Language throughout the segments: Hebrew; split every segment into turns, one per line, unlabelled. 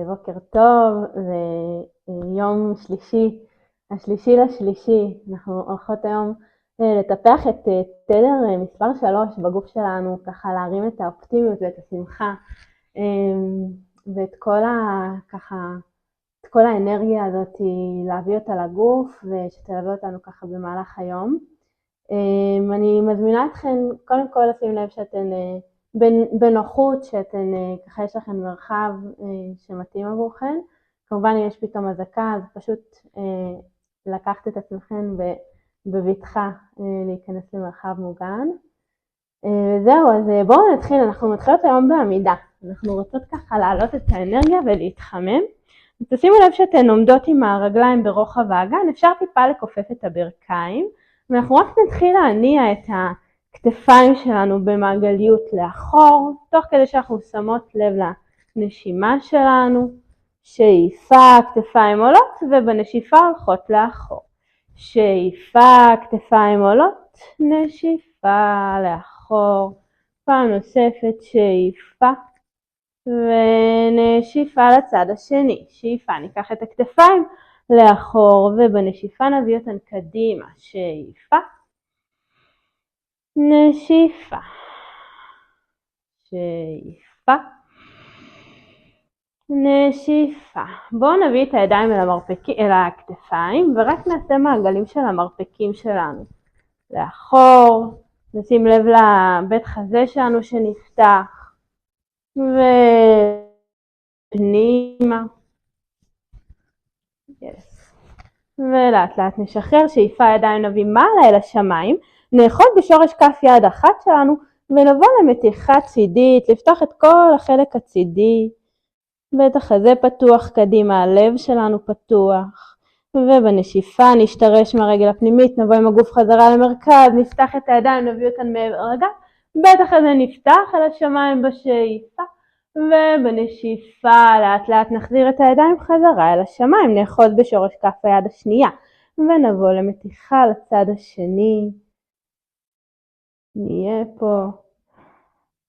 בוקר טוב, זה יום שלישי, השלישי לשלישי. אנחנו הולכות היום לטפח את תדר מספר 3 בגוף שלנו, ככה להרים את האופטימיות ואת השמחה ואת כל האנרגיה הזאת, להביא אותה לגוף ושתלווה אותנו ככה במהלך היום. אני מזמינה אתכן קודם כל לשים לב שאתן בנוחות, שאתן ככה יש לכם מרחב שמתאים עבורכן. כמובן אם יש פתאום הזקה, אז פשוט לקחת את עצמכן בבטחה להיכנס למרחב מוגן. זהו, אז בואו נתחיל. אנחנו מתחילות היום בעמידה. אנחנו רוצות ככה להעלות את האנרגיה ולהתחמם. תשימו לב שאתן עומדות עם הרגליים ברוחב האגן, אפשר טיפה לכופף את הברכיים, ואנחנו רק נתחיל להניע את הכתפיים שלנו במעגליות לאחור, תוך כדי שאנחנו שמות לב לנשימה שלנו. שאיפה, כתפיים עולות, ובנשיפה הולכות לאחור. שאיפה, כתפיים עולות, נשיפה לאחור. פעם נוספת, שאיפה ונשיפה לצד השני. שאיפה, ניקח את הכתפיים לאחור, ובנשיפה נביא אותן קדימה. שאיפה, נשיפה, שאיפה, נשיפה. בואו נביא את הידיים אל הכתפיים, ורק נעשה מעגלים של המרפקים שלנו. לאחור, נשים לב לבית חזה שלנו שנפתח, ופנימה. ולאט לאט נשחרר. שאיפה, ידיים נביא מעלה אל השמיים, נאחוז בשורש כף יד אחת שלנו, ונבוא למתיחה צידית, לפתוח את כל החלק הצידי. בית החזה פתוח קדימה, הלב שלנו פתוח. ובנשיפה נשתרש מהרגל הפנימית, נבוא עם הגוף חזרה למרכז, נפתח את הידיים, נביא אותן מעבר לגב. בית החזה נפתח אל השמיים בשאיפה, ובנשיפה לאט לאט נחזיר את הידיים חזרה אל השמיים, נאחוז בשורש כף היד השנייה, ונבוא למתיחה לצד השני. נהיה פה.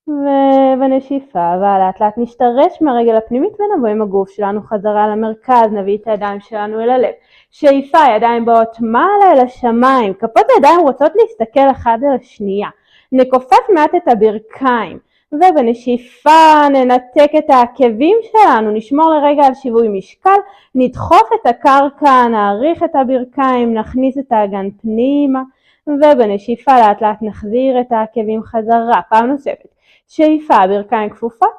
ובנשיפה ולאט לאט נשתרש מהרגל הפנימית ונבוא עם הגוף שלנו חזרה למרכז, נביא את הידיים שלנו אל הלב. שאיפה, ידיים באות מעלה אל השמיים, כפות הידיים רוצות להסתכל אחד על השנייה. נכופף מעט את הברכיים, ובנשיפה ננתק את העקבים שלנו, נשמור לרגע על שיווי משקל, נדחוף את הקרקע, נעריך את הברכיים, נכניס את האגן פנימה, ובנשיפה לאט לאט נחזיר את העקבים חזרה. פעם נוספת. שאיפה, ברכיים כפופות,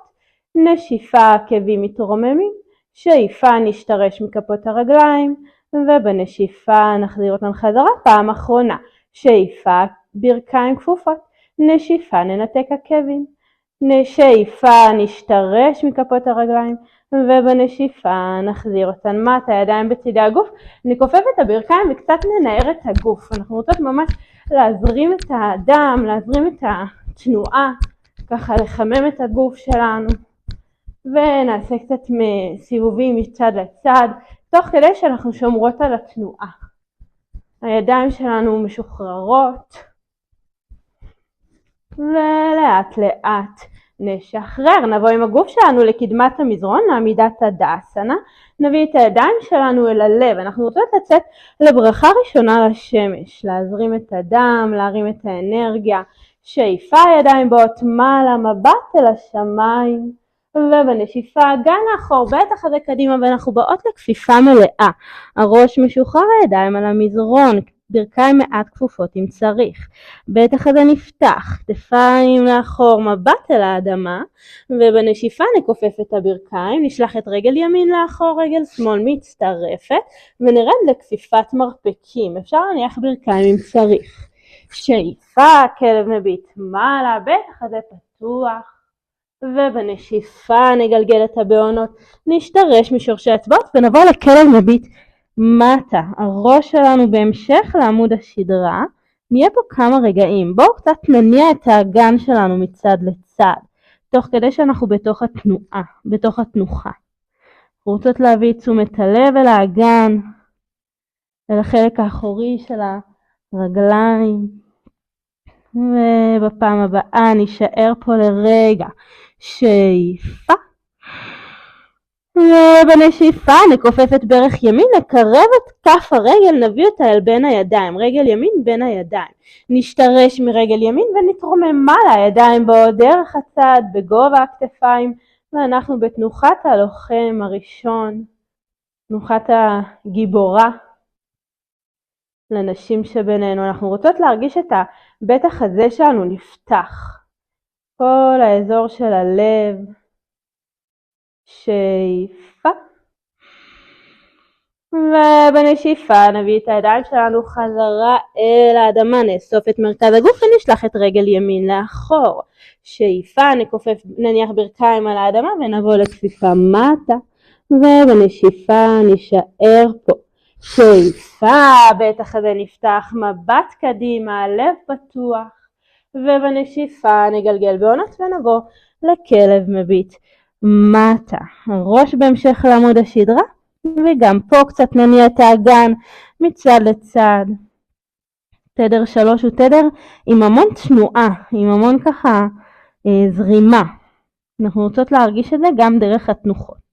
נשיפה, עקבים מתרוממים, שאיפה, נשתרש מכפות הרגליים, ובנשיפה נחזיר אותן חזרה. פעם אחרונה. שאיפה, ברכיים כפופות, נשיפה, ננתק עקבים, שאיפה, נשתרש מכפות הרגליים, ובנשיפה נחזיר אותן מטה, ידיים בצדי הגוף, נכופף את הברכיים וקצת ננער את הגוף. אנחנו רוצות ממש להזרים את הדם, להזרים את התנועה, ככה לחמם את הגוף שלנו, ונעשה קצת סיבובים מצד לצד, תוך כדי שאנחנו שומרות על התנועה. הידיים שלנו משוחררות, ולאט לאט נשחרר. נבוא עם הגוף שלנו לקדמת המזרון, לעמידת תדאסנה, נביא את הידיים שלנו אל הלב. אנחנו רוצות לצאת לברכה ראשונה לשמש, להזרים את הדם, להרים את האנרגיה. שאיפה, ידיים באות מעלה, מבט אל השמיים, ובנשיפה אגן לאחור, בית החזה קדימה, ואנחנו באות לכפיפה מלאה. הראש משוחרר, הידיים על המזרון, ברכיים מעט כפופות אם צריך. בית החזה נפתח, כתפיים לאחור, מבט אל האדמה, ובנשיפה נכופף את הברכיים, נשלח את רגל ימין לאחור, רגל שמאל מצטרפת, ונרד לכפיפת מרפקים. אפשר להניח ברכיים אם צריך. שאיפה, כלב מביט מעלה, בית החזה פתוח, ובנשיפה נגלגל את הבעונות, נשתרש משורשי האצבעות ונבוא לכלב מביט מטה. הראש שלנו בהמשך לעמוד השדרה. נהיה פה כמה רגעים. בואו קצת נניע את האגן שלנו מצד לצד, תוך כדי שאנחנו בתוך התנועה, בתוך התנוחה. רוצות להביא תשומת הלב אל האגן, אל החלק האחורי של הרגליים. ובפעם הבאה נשאר פה לרגע. שאיפה, ובנשיפה נכופף את ברך ימין, נקרב את כף הרגל, נביא אותה אל בין הידיים, רגל ימין בין הידיים. נשתרש מרגל ימין ונתרומם מעלה, ידיים באות דרך הצד, בגובה הכתפיים, ואנחנו בתנוחת הלוחם הראשון, תנוחת הגיבורה. לנשים שבינינו, אנחנו רוצות להרגיש את הבית החזה שלנו נפתח. כל האזור של הלב, שאיפה. ובנשיפה נביא את הידיים שלנו חזרה אל האדמה, נאסוף את מרכז הגוף ונשלח את רגל ימין לאחור. שאיפה, נניח ברכיים על האדמה ונבוא לכפיפה מטה. ובנשיפה נשאר פה. שאיפה, בטח הזה נפתח, מבט קדימה, לב פתוח. ובנשיפה נגלגל בעונות ונבוא לכלב מביט מטה. ראש בהמשך לעמוד השדרה, וגם פה קצת נניע את האגן מצד לצד. תדר 3 הוא תדר עם המון תנועה, עם המון ככה זרימה. אנחנו רוצות להרגיש את זה גם דרך התנוחות.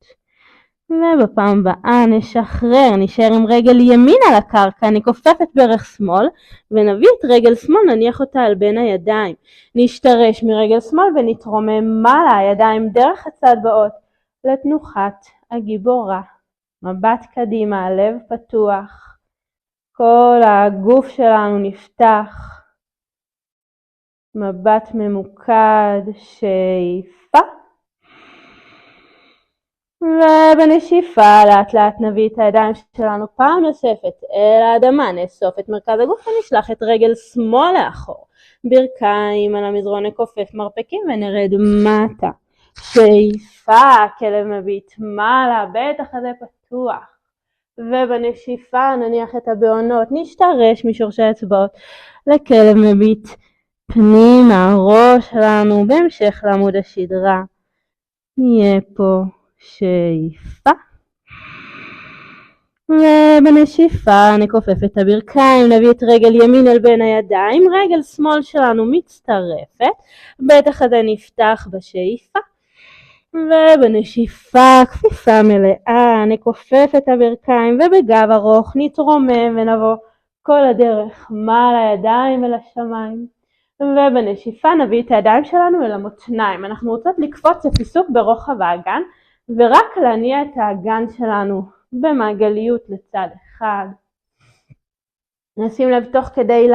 ובפעם הבאה נשחרר, נשאר עם רגל ימין על הקרקע, נכופף את ברך שמאל ונביא את רגל שמאל, נניח אותה על בין הידיים. נשתרש מרגל שמאל ונתרומם מעלה, הידיים דרך הצד באות לתנוחת הגיבורה. מבט קדימה, לב פתוח, כל הגוף שלנו נפתח. מבט ממוקד, שאיפה. ובנשיפה לאט לאט נביא את הידיים שלנו פעם נוספת אל האדמה, נאסוף את מרכז הגוף ונשלח את רגל שמאל לאחור. ברכיים על המזרון נכופף מרפקים ונרד מטה. שאיפה, כלב מביט מעלה, בטח הזה פתוח. ובנשיפה נניח את הבעונות, נשתרש משורשי האצבעות לכלב מביט פנימה, הראש שלנו בהמשך לעמוד השדרה. נהיה פה שאיפה. ובנשיפה נכופף את הברכיים, נביא את רגל ימין אל בין הידיים, רגל שמאל שלנו מצטרפת, בטח הזה נפתח בשאיפה. ובנשיפה כפיפה מלאה, נכופף את הברכיים ובגב ארוך נתרומם ונבוא כל הדרך מעל הידיים אל השמיים. ובנשיפה נביא את הידיים שלנו אל המותניים. אנחנו רוצות לקפוץ לפיסוק ברוחב האגן ורק להניע את האגן שלנו במעגליות לצד אחד. נשים לב תוך כדי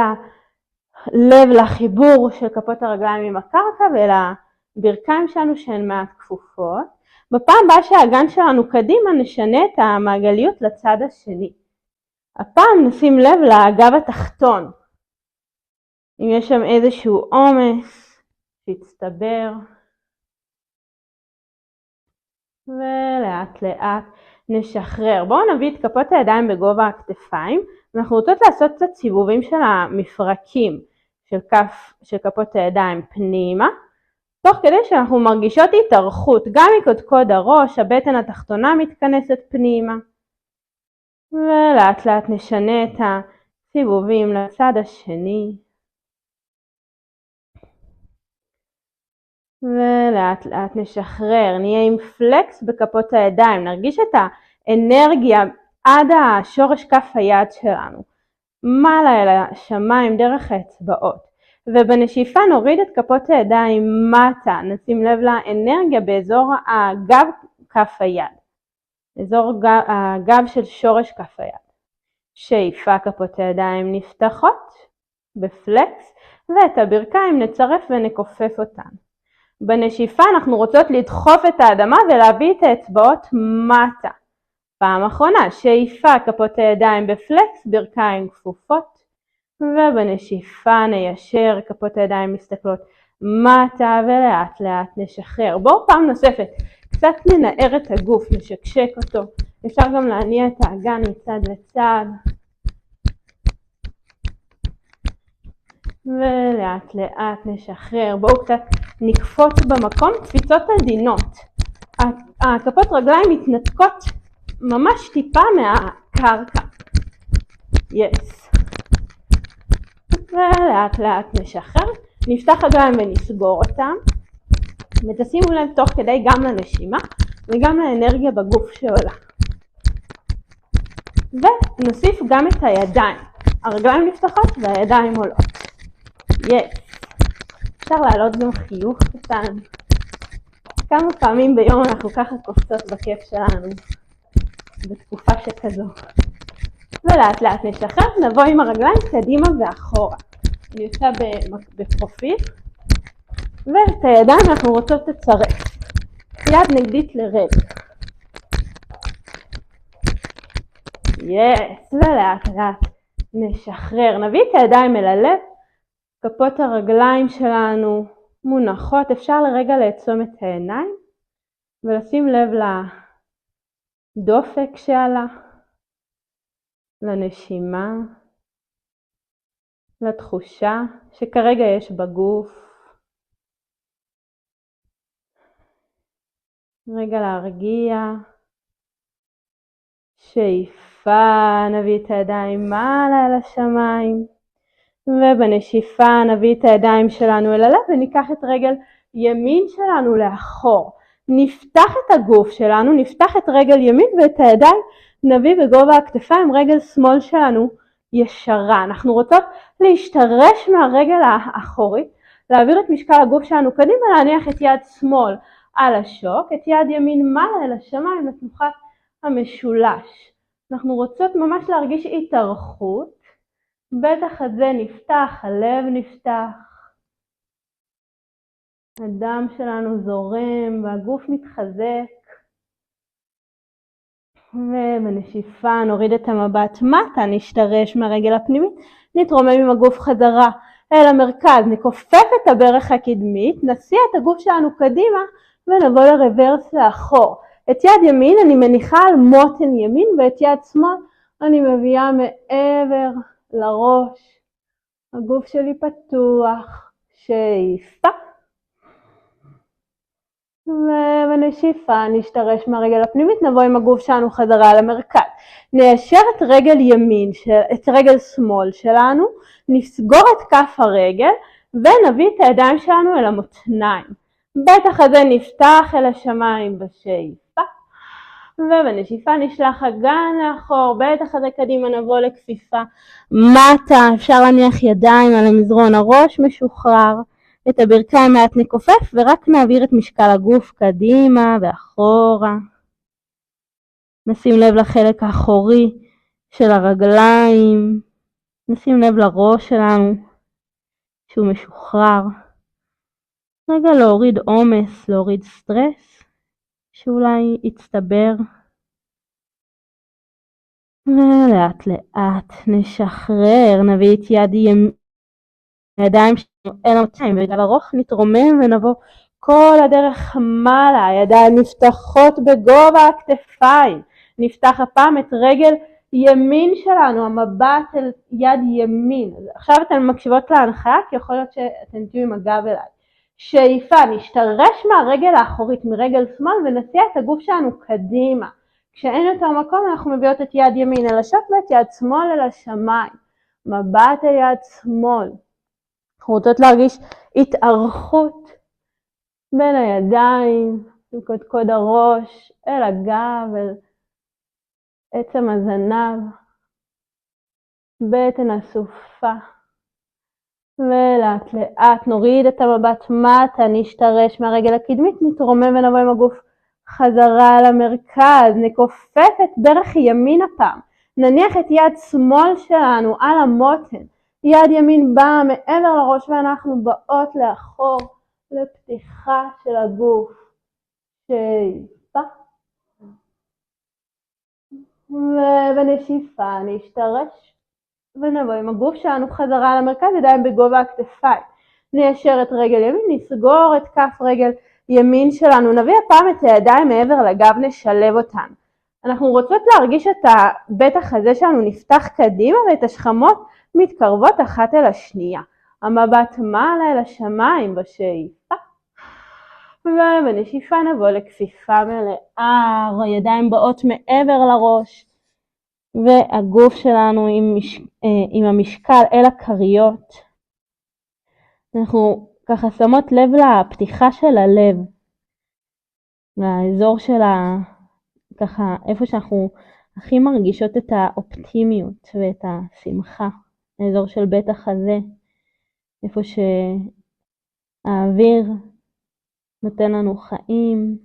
לב לחיבור של כפות הרגליים עם הקרקע ולברכיים שלנו שהן מעט כפופות. בפעם הבאה שהאגן שלנו קדימה נשנה את המעגליות לצד השני. הפעם נשים לב לגב התחתון. אם יש שם איזשהו עומס שיצטבר. ולאט לאט נשחרר. בואו נביא את כפות הידיים בגובה הכתפיים. אנחנו רוצות לעשות קצת סיבובים של המפרקים של כפות הידיים פנימה. תוך כדי שאנחנו מרגישות התארכות, גם מקודקוד הראש, הבטן התחתונה מתכנסת פנימה. ולאט לאט נשנה את הסיבובים לצד השני. ולאט לאט נשחרר, נהיה עם פלקס בכפות הידיים, נרגיש את האנרגיה עד השורש כף היד שלנו, מעלה אל השמיים דרך האצבעות. ובנשיפה נוריד את כפות הידיים מטה, נשים לב לאנרגיה באזור הגב כף היד, אזור הגב של שורש כף היד. שאיפה, כפות הידיים נפתחות בפלקס, ואת הברכיים נצרף ונכופף אותן. בנשיפה אנחנו רוצות לדחוף את האדמה ולהביא את האצבעות מטה. פעם אחרונה, שאיפה, כפות הידיים בפלקס, ברכיים כפופות. ובנשיפה ניישר, כפות הידיים מסתכלות מטה ולאט לאט נשחרר. בואו פעם נוספת, קצת ננער את הגוף, נשקשק אותו. אפשר גם להניע את האגן מצד לצד. ולאט לאט נשחרר. בואו קצת נקפוץ במקום, קפיצות עדינות. הכפות רגליים מתנתקות ממש טיפה מהקרקע. יס. ולאט לאט נשחרר. נפתח רגליים ונסגור אותם. ותשימו לב תוך כדי גם לנשימה. וגם לאנרגיה בגוף שעולה. ונוסיף גם את הידיים. הרגליים נפתחות והידיים עולות. אפשר להעלות גם חיוך קטן. כמה פעמים ביום אנחנו ככה קופצות בכיף שלנו, בתקופה שכזו. ולאט לאט נשחרר, נבוא עם הרגליים קדימה ואחורה. אני עושה בפרופיל, ואת הידיים אנחנו רוצות לצרף. יד נגדית לרגל. ולאט לאט נשחרר. נביא את הידיים אל הלב, כפות הרגליים שלנו מונחות. אפשר לרגע לעצום את העיניים ולשים לב לדופק שעלה, לנשימה, לתחושה שכרגע יש בגוף. רגע להרגיע. שאיפה, נביא את הידיים מעלה אל השמיים, ובנשיפה נביא את הידיים שלנו אל הלב וניקח את רגל ימין שלנו לאחור. נפתח את הגוף שלנו, נפתח את רגל ימין ואת הידיים נביא בגובה הכתפיים, רגל שמאל שלנו ישרה. אנחנו רוצות להשתרש מהרגל האחורית, להעביר את משקל הגוף שלנו קדימה, להניח את יד שמאל על השוק, את יד ימין מעלה אל השמיים לתנוחת המשולש. אנחנו רוצות ממש להרגיש התארכות, בטח הזה נפתח, הלב נפתח, הדם שלנו זורם והגוף מתחזק. ובנשיפה נוריד את המבט מטה, נשתרש מהרגל הפנימית, נתרומם עם הגוף חזרה אל המרכז, נכופף את הברך הקדמית, נסיע את הגוף שלנו קדימה ונבוא לרוורס לאחור. את יד ימין אני מניחה על מותן ימין ואת יד שמאל אני מביאה מעבר לראש. הגוף שלי פתוח, שאיפה. ובנשיפה נשתרש מהרגל הפנימית, נבוא עם הגוף שלנו חזרה למרכז. ניישר את רגל ימין, את רגל שמאל שלנו, נסגור את כף הרגל ונביא את הידיים שלנו אל המותניים. בטח הזה נפתח אל השמיים בשאיפה. ובנשיפה נשלח אגן לאחור, בטח הזה קדימה נבוא לכפיפה. מטה, אפשר להניח ידיים על המזרון, הראש משוחרר. את הברכיים מעט נכופף ורק נעביר את משקל הגוף קדימה ואחורה. נשים לב לחלק האחורי של הרגליים. נשים לב לראש שלנו שהוא משוחרר. רגע להוריד עומס, להוריד סטרס שאולי יצטבר. ולאט לאט נשחרר, נביא את הידיים שלנו אל המותניים, ברגל ארוך נתרומם ונבוא כל הדרך מעלה, הידיים נפתחות בגובה הכתפיים, נפתח הפעם את רגל ימין שלנו, המבט אל יד ימין. עכשיו אתן מקשיבות להנחיה, כי יכול להיות שאתן תהיו עם הגב אליי. שאיפה, נשתרש מהרגל האחורית, מרגל שמאל, ונסיע את הגוף שלנו קדימה. כשאין יותר מקום אנחנו מביאות את יד ימין אל השוק ואת יד שמאל אל השמיים. מבט אל יד שמאל. אנחנו רוצות להרגיש התארכות בין הידיים, קודקוד הראש, אל הגב, אל עצם הזנב, בטן הסופה. ולאט לאט נוריד את המבט מטה, נשתרש מהרגל הקדמית, נתרומם ונבוא עם הגוף חזרה למרכז, נכופף את ברך ימין הפעם, נניח את יד שמאל שלנו על המותן, יד ימין באה מעבר לראש ואנחנו באות לאחור לפתיחה של הגוף. שאיפה. ובנשיפה נשתרש ונבוא עם הגוף שלנו חזרה למרכז, ידיים בגובה הכתפיים. ניישר את רגל ימין, נסגור את כף רגל ימין שלנו, נביא הפעם את הידיים מעבר לגב, נשלב אותן. אנחנו רוצות להרגיש את הבטח הזה שלנו נפתח קדימה ואת השכמות מתקרבות אחת אל השנייה. המבט מעלה אל השמיים בשאיפה. ובנשיפה נבוא לכפיפה מלאה, הידיים באות מעבר לראש. והגוף שלנו עם המשקל אל הכריות. אנחנו ככה שמות לב לפתיחה של הלב. לאזור של ככה, איפה שאנחנו הכי מרגישות את האופטימיות ואת השמחה. האזור של בית החזה, איפה שהאוויר נותן לנו חיים.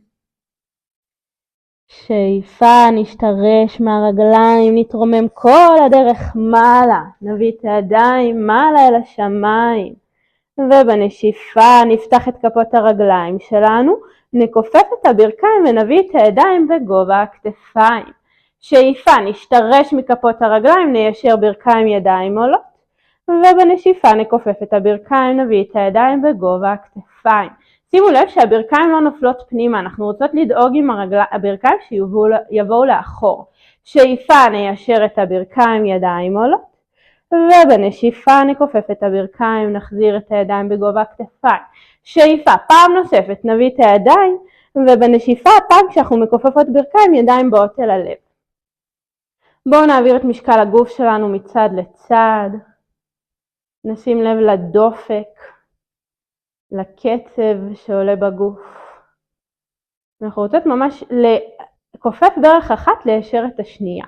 שאיפה, נשתרש מהרגליים, נתרומם כל הדרך מעלה, נביא את הידיים מעלה אל השמיים, ובנשיפה נפתח את כפות הרגליים שלנו, נכופף את הברכיים ונביא את הידיים בגובה הכתפיים. שאיפה, נשתרש מכפות הרגליים, ניישר ברכיים ידיים עולות, ובנשיפה נכופף את הברכיים, נביא את הידיים בגובה הכתפיים. שימו לב שהברכיים לא נופלות פנימה, אנחנו רוצות לדאוג עם הברכיים שיבואו לאחור. שאיפה, ניישר את הברכיים ידיים עולות, ובנשיפה נכופף את הברכיים, נחזיר את הידיים בגובה הכתפיים. שאיפה, פעם נוספת נביא את הידיים, ובנשיפה פעם כשאנחנו מכופפות ברכיים ידיים באות אל הלב. בואו נעביר את משקל הגוף שלנו מצד לצד, נשים לב לדופק, לקצב שעולה בגוף. אנחנו רוצות ממש לכופף ברך אחת ליישר את השנייה.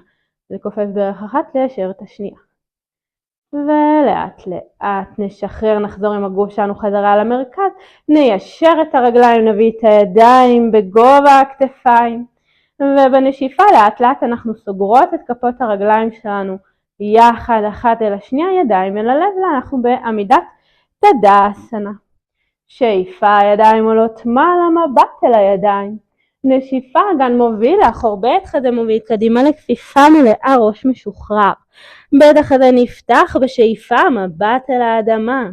לכופף ברך אחת ליישר את השנייה. ולאט לאט נשחרר, נחזור עם הגוף שלנו חזרה למרכז, ניישר את הרגליים, נביא את הידיים בגובה הכתפיים, ובנשיפה לאט לאט אנחנו סוגרות את כפות הרגליים שלנו יחד אחת אל השנייה, ידיים אל הלב, אנחנו בעמידת תדאסנה. שאיפה, ידיים עולות מעלה, מבט אל הידיים. נשיפה, גן מוביל לאחור, בית חזה מוביל קדימה לכפיפה מלאה, ראש משוחרר. בית החזה נפתח, בשאיפה מבט אל האדמה.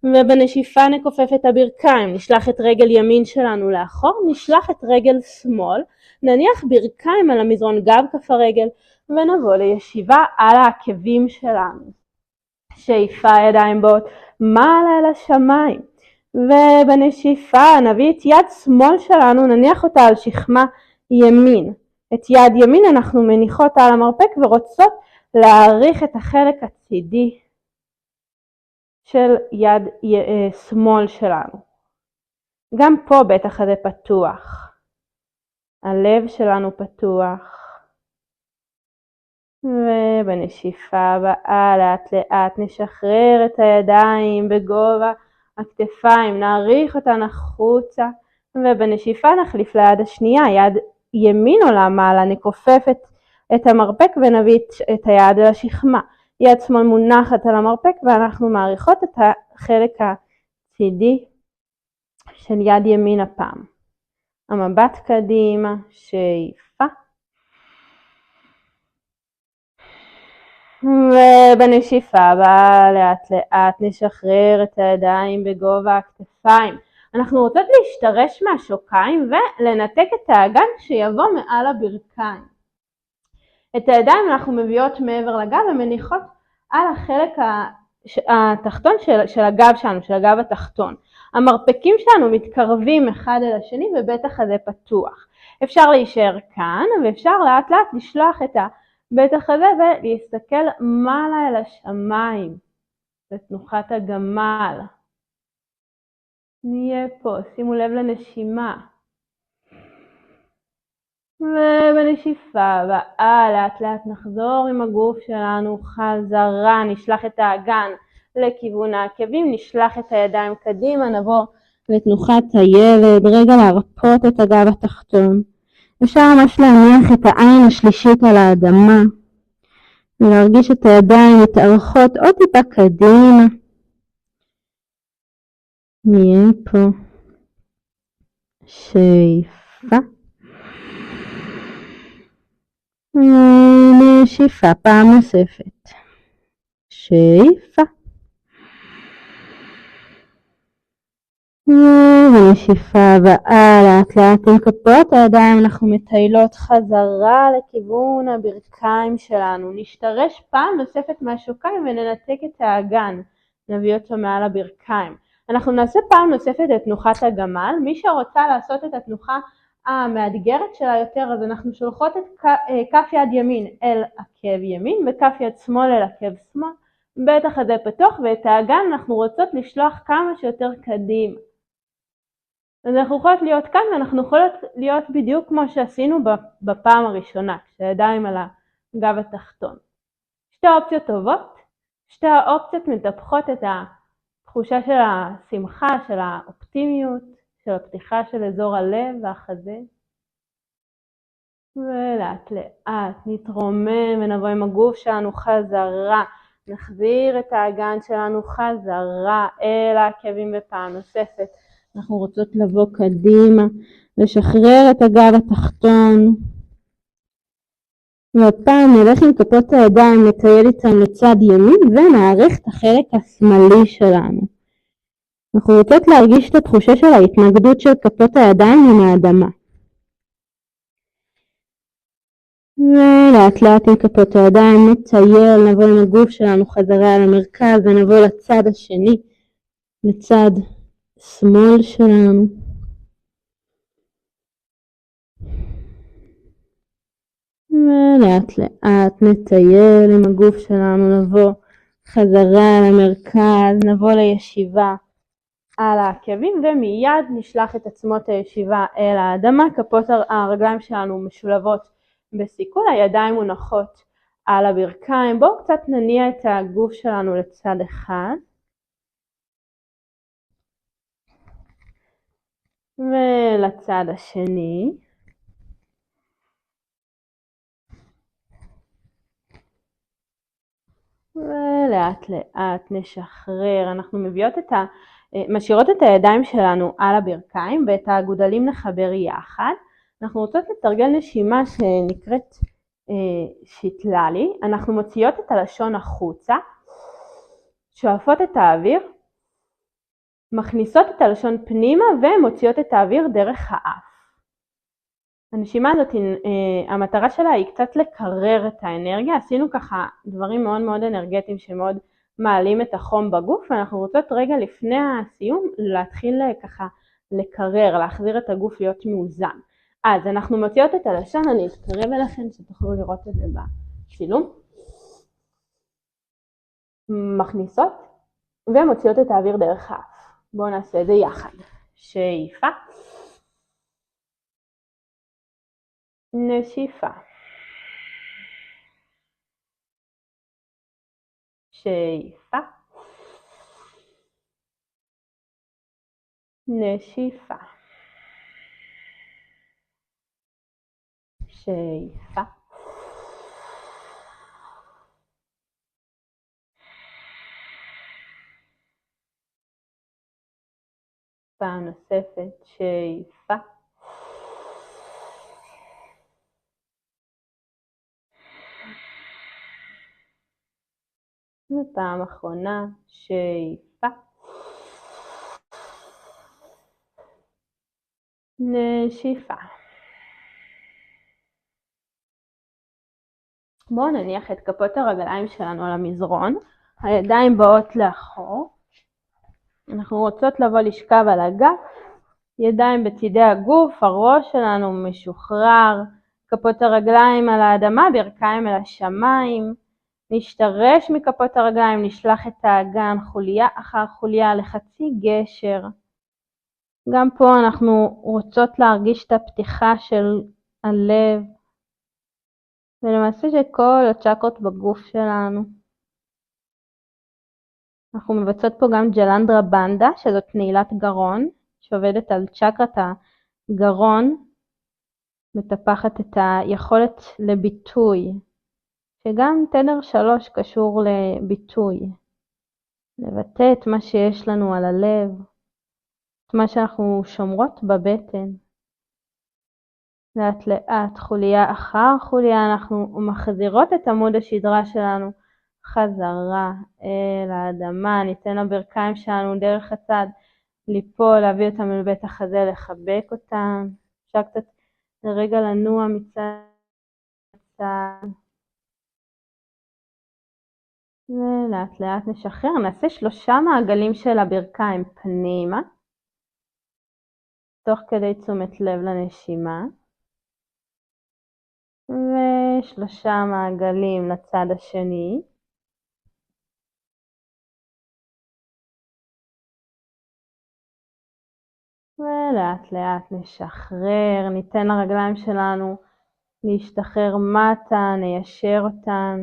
ובנשיפה נכופף את הברכיים, נשלח את רגל ימין שלנו לאחור, נשלח את רגל שמאל, נניח ברכיים על המזרון גב כף הרגל, ונבוא לישיבה על העקבים שלנו. שאיפה, ידיים באות מעלה אל השמיים. ובנשיפה נביא את יד שמאל שלנו, נניח אותה על שכמה ימין. את יד ימין אנחנו מניחות על המרפק ורוצות להאריך את החלק הצידי של יד שמאל שלנו. גם פה בית החזה פתוח, הלב שלנו פתוח. ובנשיפה הבאה לאט לאט נשחרר את הידיים בגובה הכתפיים, נעריך אותן החוצה, ובנשיפה נחליף ליד השנייה, יד ימין עולה מעלה, נכופף את המרפק ונביא את היד אל השכמה. יד שמאל מונחת על המרפק ואנחנו מעריכות את החלק הצידי של יד ימין הפעם. המבט קדימה, שאיפה. ובנשיפה הבאה לאט לאט נשחרר את הידיים בגובה הכתפיים. אנחנו רוצות להשתרש מהשוקיים ולנתק את האגן שיבוא מעל הברכיים. את הידיים אנחנו מביאות מעבר לגב ומניחות על החלק התחתון של הגב שלנו, של הגב התחתון. המרפקים שלנו מתקרבים אחד אל השני ובית החזה פתוח. אפשר להישאר כאן ואפשר לאט לאט לשלוח את בית החזה ולהסתכל מעלה אל השמיים, לתנוחת הגמל. נהיה פה, שימו לב לנשימה. ובנשיפה הבאה לאט לאט נחזור עם הגוף שלנו חזרה, נשלח את האגן לכיוון העקבים, נשלח את הידיים קדימה, נבוא לתנוחת הילד, רגע להרפות את הגב התחתון. אפשר ממש להניח את העין השלישית על האדמה ולהרגיש את הידיים מתארכות עוד טיפה קדימה. נהיה פה. שאיפה. ונשיפה פעם נוספת. שאיפה. ונשיפה הבאה לאט לאט עם כפות הידיים אנחנו מטיילות חזרה לכיוון הברכיים שלנו. נשתרש פעם נוספת מהשוקיים וננתק את האגן, נביא אותו מעל הברכיים. אנחנו נעשה פעם נוספת את תנוחת הגמל. מי שרוצה לעשות את התנוחה המאתגרת שלה יותר, אז אנחנו שולחות את כף יד ימין אל עקב ימין וכף יד שמאל אל עקב שמאל. בית החזה פתוח ואת האגן אנחנו רוצות לשלוח כמה שיותר קדימה. אז אנחנו יכולות להיות כאן ואנחנו יכולות להיות בדיוק כמו שעשינו בפעם הראשונה, כשהידיים על הגב התחתון. שתי האופציות טובות, שתי האופציות מטפחות את התחושה של השמחה, של האופטימיות, של הפתיחה של אזור הלב והחזה. ולאט לאט נתרומם ונבוא עם הגוף שלנו חזרה, נחזיר את האגן שלנו חזרה אל העקבים בפעם נוספת. אנחנו רוצות לבוא קדימה, לשחרר את הגב התחתון. והפעם נלך עם כפות הידיים, נטייל איתם לצד ימין ונעריך את החלק השמאלי שלנו. אנחנו רוצות להרגיש את התחושה של ההתנגדות של כפות הידיים עם האדמה. ולאט לאט עם כפות הידיים נטייל, נבוא עם הגוף שלנו חזרה על המרכז ונבוא לצד השני, לצד שמאל שלנו. ולאט לאט נטייל עם הגוף שלנו, נבוא חזרה על המרכז, נבוא לישיבה על העקבים ומיד נשלח את עצמות הישיבה אל האדמה. כפות הרגליים שלנו משולבות בסיכול, הידיים מונחות על הברכיים. בואו קצת נניע את הגוף שלנו לצד אחד ולצד השני. ולאט לאט נשחרר. אנחנו משאירות את הידיים שלנו על הברכיים ואת הגודלים נחבר יחד. אנחנו רוצות לתרגל נשימה שנקראת שיטללי. אנחנו מוציאות את הלשון החוצה, שואפות את האוויר, מכניסות את הלשון פנימה ומוציאות את האוויר דרך האף. הנשימה הזאת, המטרה שלה היא קצת לקרר את האנרגיה. עשינו ככה דברים מאוד מאוד אנרגטיים שמאוד מעלים את החום בגוף, ואנחנו רוצות רגע לפני הסיום להתחיל ככה לקרר, להחזיר את הגוף להיות מאוזן. אז אנחנו מוציאות את הלשון, אני אתקרב אליכם שתוכלו לראות את זה בצילום. מכניסות ומוציאות את האוויר דרך האף. בואו נעשה את זה יחד. שאיפה. נשיפה. שאיפה. נשיפה. שאיפה. פעם נוספת, שאיפה. ופעם אחרונה, שאיפה. נשיפה. בואו נניח את כפות הרגליים שלנו על המזרון, הידיים באות לאחור. אנחנו רוצות לבוא לשכב על הגב, ידיים בצידי הגוף, הראש שלנו משוחרר, כפות הרגליים על האדמה, ברכיים אל השמיים. נשתרש מכפות הרגליים, נשלח את האגן חוליה אחר חוליה לחצי גשר. גם פה אנחנו רוצות להרגיש את הפתיחה של הלב, ולמעשה שכל הצ'קרות בגוף שלנו. אנחנו מבצעות פה גם ג'לנדרה בנדה, שזאת נעילת גרון, שעובדת על צ'קרת הגרון, מטפחת את היכולת לביטוי, שגם תדר 3 קשור לביטוי, לבטא את מה שיש לנו על הלב, את מה שאנחנו שומרות בבטן. לאט לאט, חוליה אחר חוליה, אנחנו מחזירות את עמוד השדרה שלנו חזרה אל האדמה. ניתן לברכיים שלנו דרך הצד ליפול, להביא אותם אל בית החזה, לחבק אותם. אפשר קצת לרגע לנוע מצד לצד. ולאט לאט נשחרר, נעשה 3 מעגלים של הברכיים פנימה, תוך כדי תשומת לב לנשימה. ו3 מעגלים לצד השני. ולאט לאט נשחרר, ניתן לרגליים שלנו להשתחרר מטה, ניישר אותן.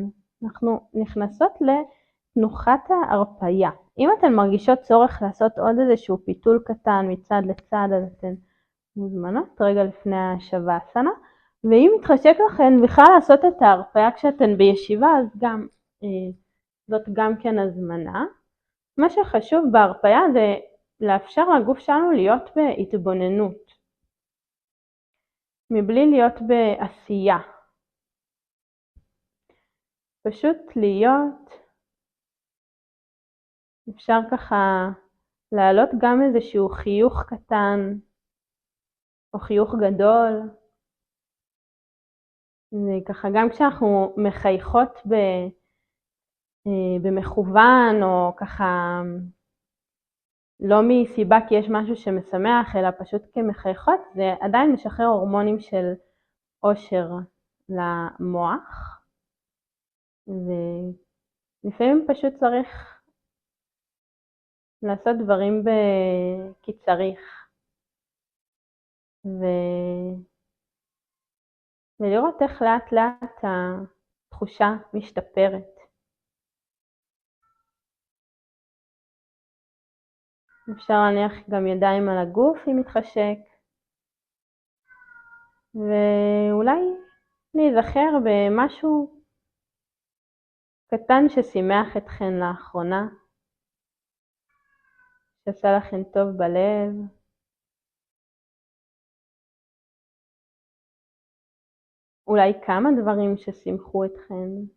אנחנו נכנסות לתנוחת ההרפיה. אם אתן מרגישות צורך לעשות עוד איזשהו פיתול קטן מצד לצד, אז אתן מוזמנות רגע לפני השבאסנה. ואם מתחשק לכן בכלל לעשות את ההרפיה כשאתן בישיבה, אז זאת גם כן הזמנה. מה שחשוב בהרפיה זה לאפשר לגוף שלנו להיות בהתבוננות, מבלי להיות בעשייה. פשוט להיות, אפשר ככה להעלות גם איזשהו חיוך קטן או חיוך גדול. זה ככה גם כשאנחנו מחייכות במכוון או ככה לא מסיבה כי יש משהו שמשמח, אלא פשוט כמחייכות, זה עדיין משחרר הורמונים של אושר למוח. ולפעמים פשוט צריך לעשות דברים כי צריך. ולראות איך לאט לאט התחושה משתפרת. אפשר להניח גם ידיים על הגוף אם מתחשק. ואולי להיזכר במשהו קטן ששימח אתכן לאחרונה, שעשה לכן טוב בלב. אולי כמה דברים ששימחו אתכן.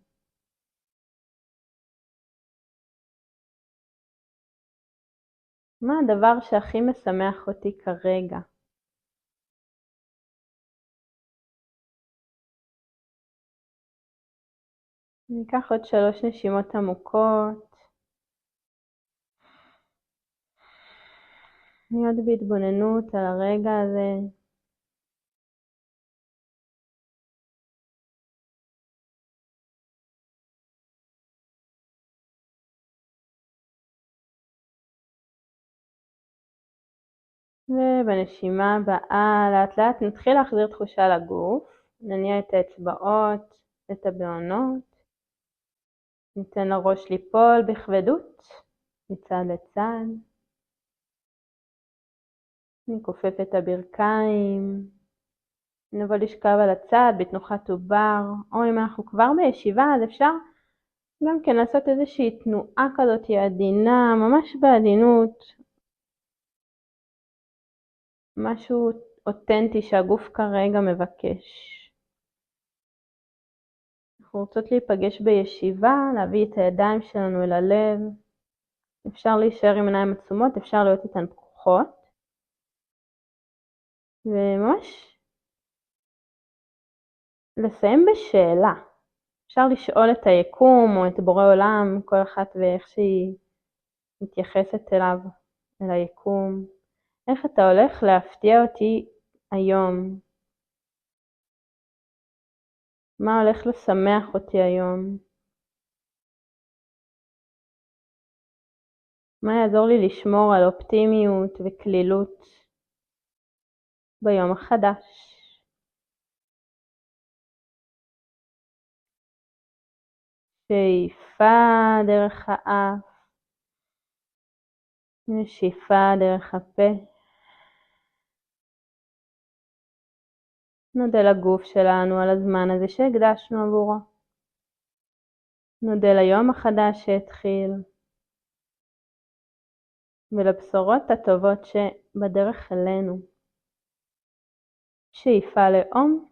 מה הדבר שהכי משמח אותי כרגע? ניקח עוד 3 נשימות עמוקות. להיות בהתבוננות על הרגע הזה. ובנשימה הבאה לאט לאט נתחיל להחזיר תחושה לגוף. נניע את האצבעות, את הבעונות. ניתן לראש ליפול בכבדות מצד לצד. נכופף את הברכיים. נבוא לשכב על הצד בתנוחת עובר, או אם אנחנו כבר בישיבה אז אפשר גם כן לעשות איזושהי תנועה כזאת עדינה, ממש בעדינות. משהו אותנטי שהגוף כרגע מבקש. אנחנו רוצות להיפגש בישיבה, להביא את הידיים שלנו אל הלב. אפשר להישאר עם עיניים עצומות, אפשר להיות איתן פקוחות. וממש לסיים בשאלה. אפשר לשאול את היקום או את בורא עולם, כל אחת ואיך שהיא מתייחסת אליו, אל היקום. איך אתה הולך להפתיע אותי היום? מה הולך לשמח אותי היום? מה יעזור לי לשמור על אופטימיות וכלילות ביום החדש? שאיפה דרך האף, נשיפה דרך הפה. נודה לגוף שלנו על הזמן הזה שהקדשנו עבורו. נודה ליום החדש שהתחיל, ולבשורות הטובות שבדרך אלינו. שאיפה לאום.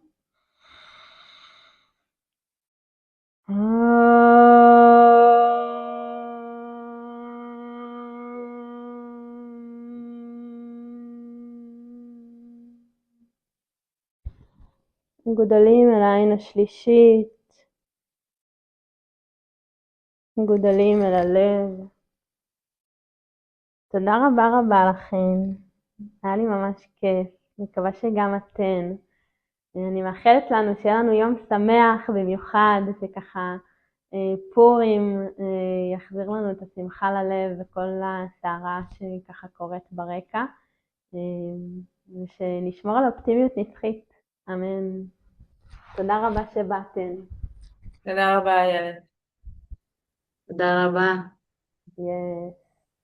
גודלים אל העין השלישית, גודלים אל הלב. תודה רבה רבה לכם, היה לי ממש כיף, מקווה שגם אתן. אני מאחלת לנו שיהיה לנו יום שמח במיוחד, שככה פורים יחזיר לנו את השמחה ללב וכל הסערה שככה קורית ברקע. ושנשמור על אופטימיות נצחית. אמן. תודה רבה שבאתם.
תודה רבה, איילת.
תודה רבה.
Yes.